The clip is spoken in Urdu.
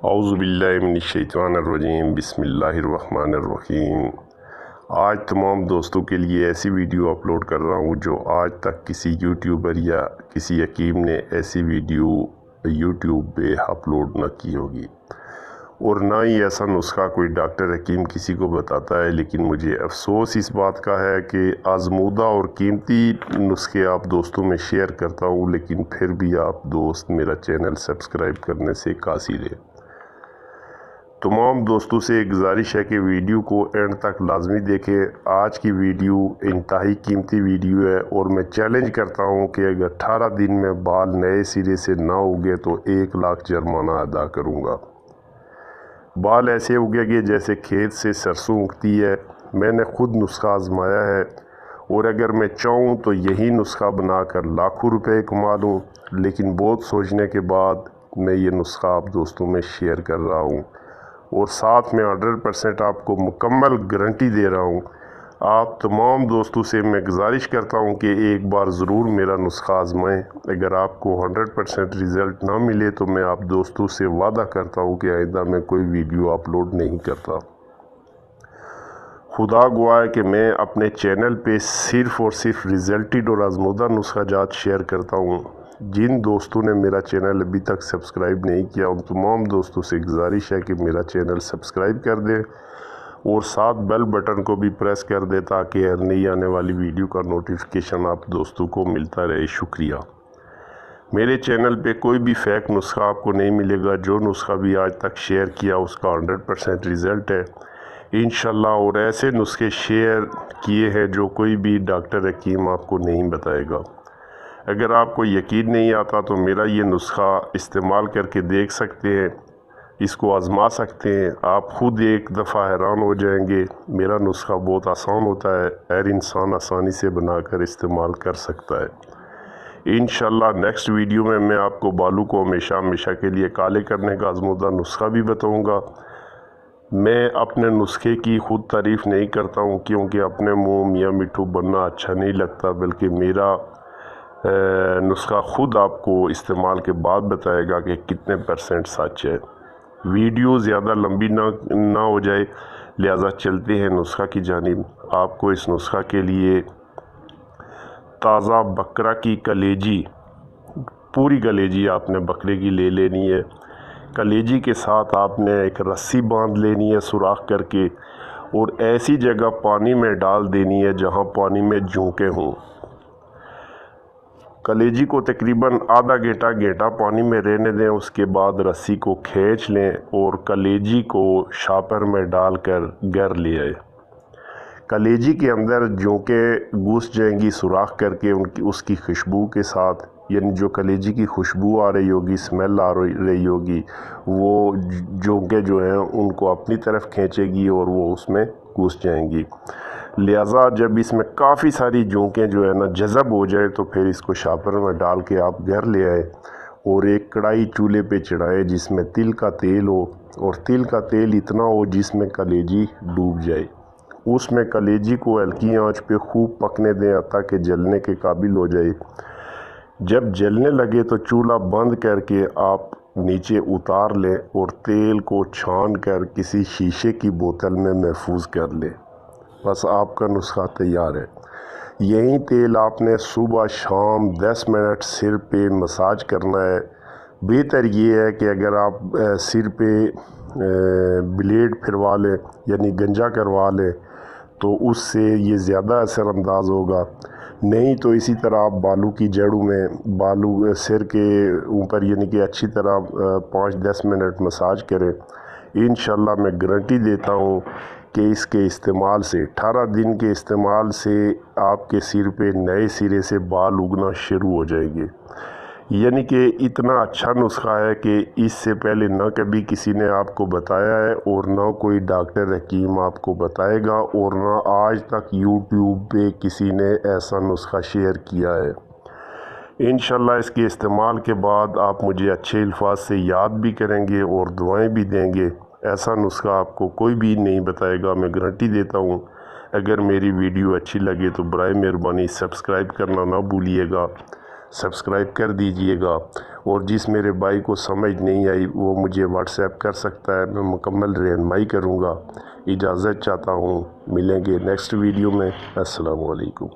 اعوذ باللہ من الشیطان الرجیم بسم اللہ الرحمن الرحیم۔ آج تمام دوستوں کے لیے ایسی ویڈیو اپلوڈ کر رہا ہوں جو آج تک کسی یوٹیوبر یا کسی حکیم نے ایسی ویڈیو یوٹیوب پہ اپلوڈ نہ کی ہوگی، اور نہ ہی ایسا نسخہ کوئی ڈاکٹر حکیم کسی کو بتاتا ہے۔ لیکن مجھے افسوس اس بات کا ہے کہ آزمودہ اور قیمتی نسخے آپ دوستوں میں شیئر کرتا ہوں، لیکن پھر بھی آپ دوست میرا چینل سبسکرائب کرنے سے قاصر ہیں۔ تمام دوستوں سے ایک گزارش ہے کہ ویڈیو کو اینڈ تک لازمی دیکھیں۔ آج کی ویڈیو انتہائی قیمتی ویڈیو ہے، اور میں چیلنج کرتا ہوں کہ اگر 18 دن میں بال نئے سرے سے نہ اگے تو 1 لاکھ جرمانہ ادا کروں گا۔ بال ایسے اگے گے جیسے کھیت سے سرسوں اگتی ہے۔ میں نے خود نسخہ آزمایا ہے، اور اگر میں چاہوں تو یہی نسخہ بنا کر لاکھوں روپے کما لوں، لیکن بہت سوچنے کے بعد میں یہ نسخہ آپ دوستوں میں شیئر کر رہا ہوں، اور ساتھ میں 100% آپ کو مکمل گارنٹی دے رہا ہوں۔ آپ تمام دوستوں سے میں گزارش کرتا ہوں کہ ایک بار ضرور میرا نسخہ آزمائیں۔ اگر آپ کو 100% رزلٹ نہ ملے تو میں آپ دوستوں سے وعدہ کرتا ہوں کہ آئندہ میں کوئی ویڈیو اپلوڈ نہیں کرتا۔ خدا گواہ ہے کہ میں اپنے چینل پہ صرف اور صرف ریزلٹڈ اور آزمودہ نسخہ جات شیئر کرتا ہوں۔ جن دوستوں نے میرا چینل ابھی تک سبسکرائب نہیں کیا، ان تمام دوستوں سے گزارش ہے کہ میرا چینل سبسکرائب کر دیں، اور ساتھ بیل بٹن کو بھی پریس کر دیں تاکہ ہر نئی آنے والی ویڈیو کا نوٹیفیکیشن آپ دوستوں کو ملتا رہے۔ شکریہ۔ میرے چینل پہ کوئی بھی فیک نسخہ آپ کو نہیں ملے گا۔ جو نسخہ بھی آج تک شیئر کیا اس کا 100% رزلٹ ہے انشاءاللہ، اور ایسے نسخے شیئر کیے ہیں جو کوئی بھی ڈاکٹر حکیم آپ کو نہیں بتائے گا۔ اگر آپ کو یقین نہیں آتا تو میرا یہ نسخہ استعمال کر کے دیکھ سکتے ہیں، اس کو آزما سکتے ہیں، آپ خود ایک دفعہ حیران ہو جائیں گے۔ میرا نسخہ بہت آسان ہوتا ہے، ہر انسان آسانی سے بنا کر استعمال کر سکتا ہے۔ انشاءاللہ نیکسٹ ویڈیو میں آپ کو بالوں کو ہمیشہ کے لیے کالے کرنے کا آزمودہ نسخہ بھی بتاؤں گا۔ میں اپنے نسخے کی خود تعریف نہیں کرتا ہوں، کیونکہ اپنے منہ میاں مٹھو بننا اچھا نہیں لگتا، بلکہ میرا نسخہ خود آپ کو استعمال کے بعد بتائے گا کہ کتنے % سچ ہے۔ ویڈیو زیادہ لمبی نہ ہو جائے، لہذا چلتے ہیں نسخہ کی جانب۔ آپ کو اس نسخہ کے لیے تازہ بکرا کی کلیجی، پوری کلیجی آپ نے بکرے کی لے لینی ہے۔ کلیجی کے ساتھ آپ نے ایک رسی باندھ لینی ہے سوراخ کر کے، اور ایسی جگہ پانی میں ڈال دینی ہے جہاں پانی میں جھونکے ہوں۔ کلیجی کو تقریباً آدھا گھنٹہ پانی میں رہنے دیں۔ اس کے بعد رسی کو کھینچ لیں اور کلیجی کو شاپر میں ڈال کر گھر لے آئیں۔ کلیجی کے اندر جھونکیں گھس جائیں گی سوراخ کر کے اس کی خوشبو کے ساتھ، یعنی جو کلیجی کی خوشبو آ رہی ہوگی، اسمیل آ رہی ہوگی، وہ جھونکیں جو ہیں ان کو اپنی طرف کھینچے گی اور وہ اس میں گھس جائیں گی۔ لہٰذا جب اس میں کافی ساری جھونکیں جو ہے نا جذب ہو جائے تو پھر اس کو شاپر میں ڈال کے آپ گھر لے آئے، اور ایک کڑھائی چولہے پہ چڑھائے جس میں تل کا تیل ہو، اور تل کا تیل اتنا ہو جس میں کلیجی ڈوب جائے۔ اس میں کلیجی کو ہلکی آنچ پہ خوب پکنے دیں تاکہ جلنے کے قابل ہو جائے۔ جب جلنے لگے تو چولہا بند کر کے آپ نیچے اتار لیں اور تیل کو چھان کر کسی شیشے کی بوتل میں محفوظ کر لیں۔ بس آپ کا نسخہ تیار ہے۔ یہی تیل آپ نے صبح شام 10 منٹ سر پہ مساج کرنا ہے۔ بہتر یہ ہے کہ اگر آپ سر پہ بلیڈ پھروا لیں، یعنی گنجا کروا لیں، تو اس سے یہ زیادہ اثر انداز ہوگا۔ نہیں تو اسی طرح آپ بالوں کی جڑوں میں، بالوں سر کے اوپر یعنی کہ اچھی طرح 5-10 منٹ مساج کریں۔ انشاءاللہ میں گارنٹی دیتا ہوں کہ اس کے استعمال سے 18 دن کے استعمال سے آپ کے سر پہ نئے سرے سے بال اگنا شروع ہو جائیں گے۔ یعنی کہ اتنا اچھا نسخہ ہے کہ اس سے پہلے نہ کبھی کسی نے آپ کو بتایا ہے، اور نہ کوئی ڈاکٹر حکیم آپ کو بتائے گا، اور نہ آج تک یوٹیوب پہ کسی نے ایسا نسخہ شیئر کیا ہے۔ انشاءاللہ اس کے استعمال کے بعد آپ مجھے اچھے الفاظ سے یاد بھی کریں گے اور دعائیں بھی دیں گے۔ ایسا نسخہ آپ کو کوئی بھی نہیں بتائے گا، میں گارنٹی دیتا ہوں۔ اگر میری ویڈیو اچھی لگے تو برائے مہربانی سبسکرائب کرنا نہ بھولیے گا۔ سبسکرائب کر دیجئے گا، اور جس میرے بھائی کو سمجھ نہیں آئی وہ مجھے واٹس ایپ کر سکتا ہے، میں مکمل رہنمائی کروں گا۔ اجازت چاہتا ہوں، ملیں گے نیکسٹ ویڈیو میں۔ السلام علیکم۔